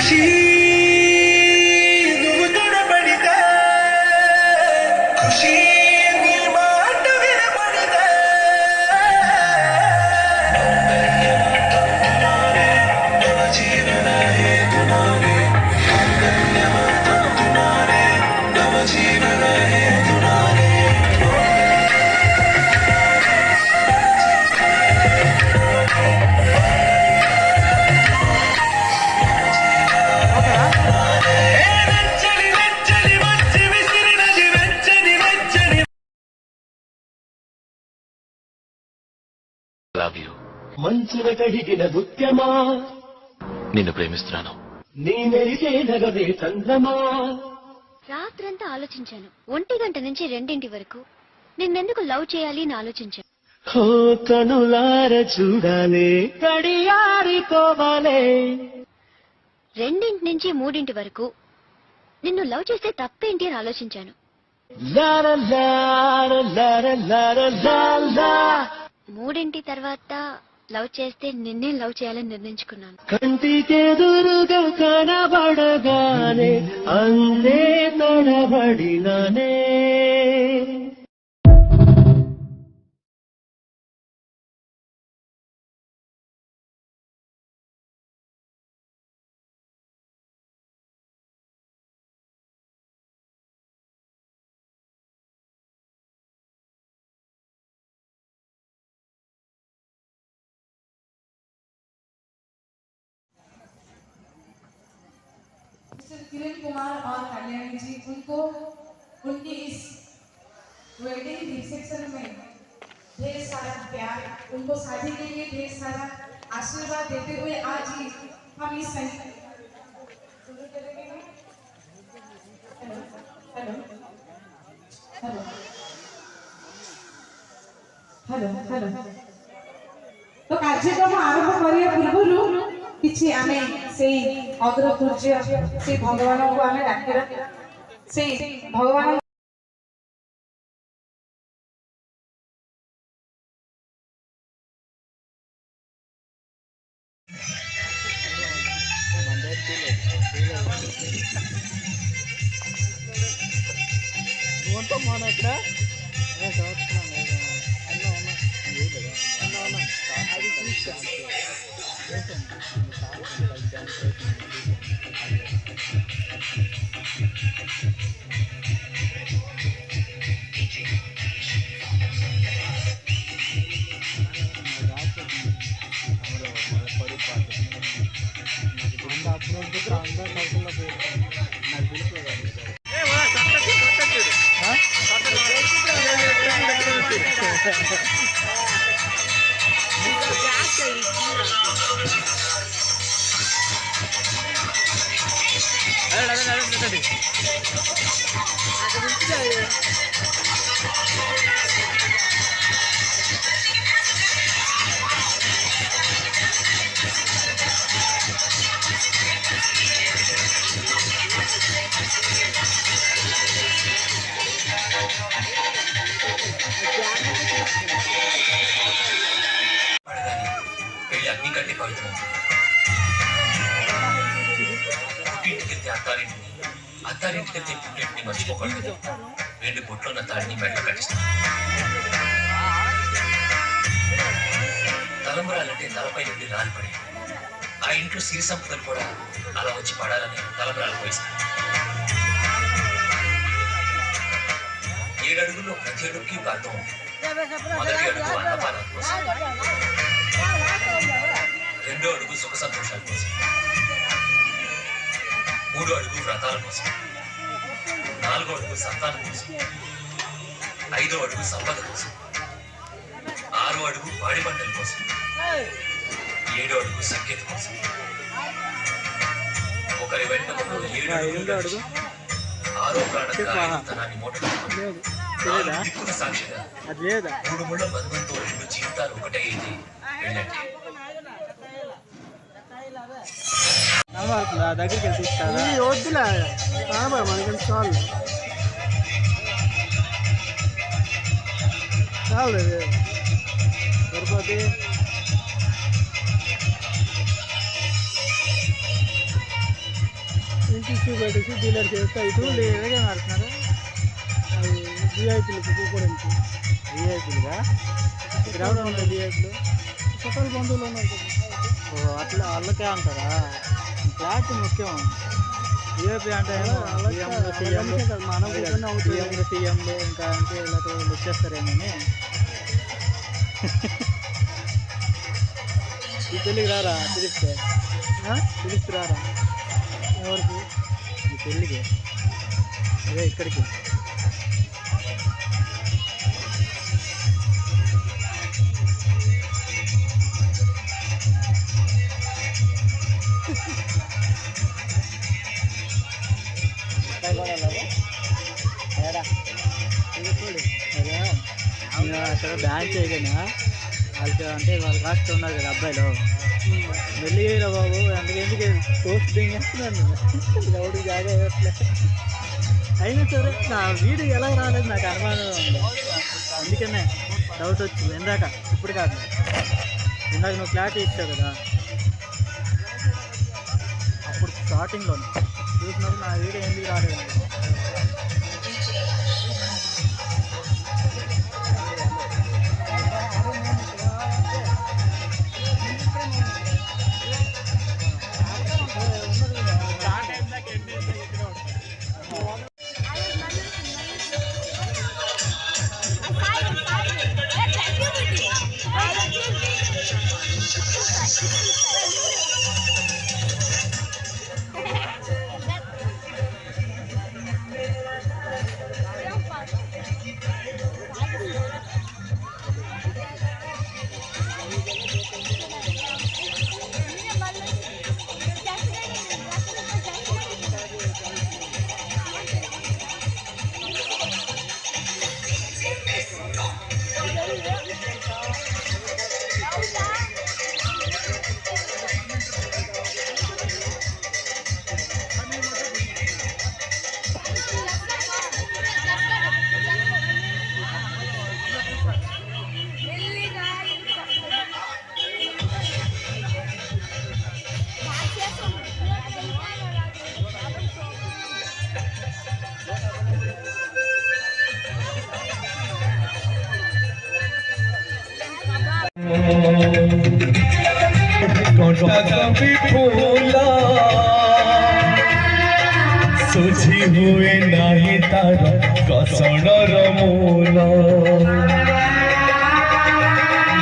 ఖుషి నువ్వు తోడబడితే ఖుషి నీ మాట వినబడితే నవ జీవన హేతునారే మంగళ్యమాతంతునారే నవ జీవన హేతునారే లవ్ యూ. మంచున కడిగిన ముత్యమా నిన్ను ప్రేమిస్తున్నాను. నీ మెరిసే నగవే చంద్రమా. రాత్రంతా ఆలోచించాను. 1 గంట నుంచి 2 వరకు నిన్నెందుకు లవ్ చేయాలి అని ఆలోచించాను. ఓ కనులార చూడాలే కడియారిపోవాలే. 2 నుంచి 3 వరకు నిన్ను లవ్ చేస్తే తప్పేంటి అని ఆలోచించాను. లార లార లార లార లారా. 3 తర్వాత లవ్ చేస్తే నిన్నే లవ్ చేయాలని నిర్ణయించుకున్నాను. కంటికెదురుగా కనబడగానే అందే తడబడినానే. किरण कुमार और कल्याणी जी उनको उनकी इस वेडिंग रिसेप्शन में ढेर सारा प्यार, उनको शादी के लिए ढेर सारा आशीर्वाद देते हुए आज ही हम इस हेलो हेलो हेलो हेलो तो कार्यक्रम आरंभ करिया पूर्व किछि आमे से अग्रपूज्य से भगवान को आमे डाकिरा से भगवान అగ్ని కంటే పవిత్రం. పుట్టింటికెళ్తే అత్తారింటికెళ్తే పుట్టింటిని మర్చిపోకూడదు. 2 బొట్లు ఉన్న తాడిని మెడలో కట్టిస్తాను. తలంబరాలంటే తలపై నుండి రాలిపడి ఆ ఇంట్లో సిరి సంపదలు కూడా అలా వచ్చి పడాలని తలంబరాలు పోయిస్తాను. 7 అడుగుల్లో ప్రతి అడుగుకి ఒక అర్థం ఉంది. మొదటి అడుగు అన్నపానాల కోసం, 2వ అడుగు సుఖ సంతోషాల కోసం, 3వ అడుగు వ్రతాల కోసం, 4వ అడుగు సంతానం కోసం, 5వ అడుగు సంపద కోసం, 6వ అడుగు పాడి పంటల కోసం, 7వ అడుగు సంకేత కోసం. ఒకరి వెంట 7 అడుగులు 6వ ప్రాణంగా తనాన్ని మూట దిక్కుల సాక్షిగా 3 ముళ్ళ బంధంతో 2 జీవితాలు ఒకటే ఇది వెళ్ళండి. దగ్గరికి వద్దులే మనకి చాలు చాలు సరిపోతే ఏసీ పెట్టేసి డీలర్ చేస్తే ఇటు లేవగా మారుతున్నారు అది విఐపీలకు కూకోవడానికి విఐపీలుగా గ్రౌండ్ ఉన్నాయి విఐపీలు చుట్టాల బంధువులు ఉన్నారు కదా. ఓ అట్లా వాళ్ళకే అంటారా? క్లారిటీ ముఖ్యం. విఐపీ అంటే సీఎంలు మనం కూర్చొని అవుతుంది సీఎంలు ఇంకా అంటే వీళ్ళతో వచ్చేస్తారేమో అని. ఈ పెళ్ళికి రారా పిలిస్తే? పిలిస్తే రారా? ఎవరికి ఈ పెళ్ళికి అదే ఇక్కడికి. అక్కడ డాన్స్ చేయగానే వాళ్ళకి అంటే వాళ్ళ కాస్ట్ ఉన్నారు కదా అబ్బాయిలు వెళ్ళిరా బాబు అందుకెందుకు పోస్ట్ దింగేస్తున్నాను ఎవరికి జాగా ఇవ్వట్లేదు. అయినా సరే నా వీడియో ఎలా రాలేదు నాకు అనుమానం ఉంది. అందుకనే డౌట్ వచ్చింది ఇందాక, ఇప్పుడు కాదు ఇందాక నువ్వు క్లారిటీ ఇచ్చావు కదా అప్పుడు స్టార్టింగ్లో చూసినప్పుడు నా వీడియో ఎందుకు రాలేదు. कभी फूला सुझी हुए नहीं तार कसणर मूल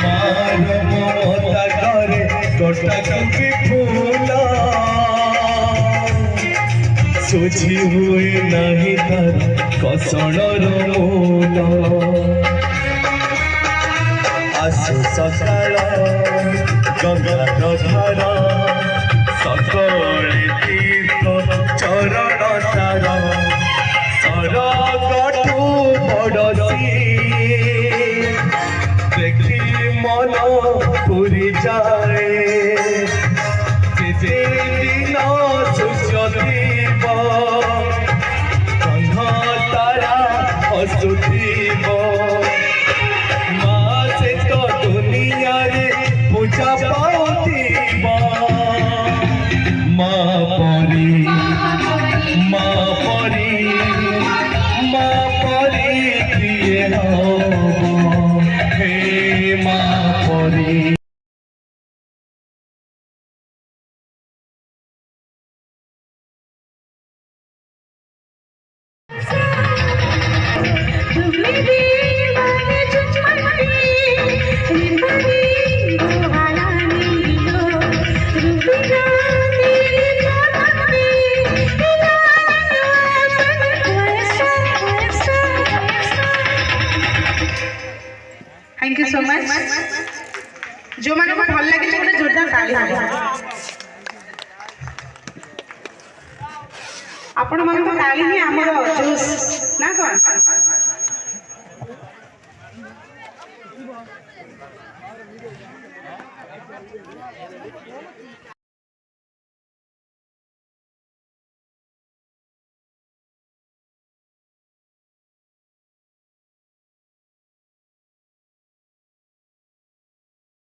मार ममता करे गोटा कभी फूला सुझी हुए नहीं तार कसणर मूल आसु सकाळ गंगाधारा सकले तीर्थ चरण सारा सरगठू पड़सी देखी मन पूरी जाए से दिन सूर्य दीप गंध तारा हसुथीब माँ से तो दुनिया रे पूजा पाती माँ परी प्रिय हे माँ परी। Thank you so much. जो मैंने भल लगे जोरदार ताली आपण मन ताली ही हमर जोश ना कौन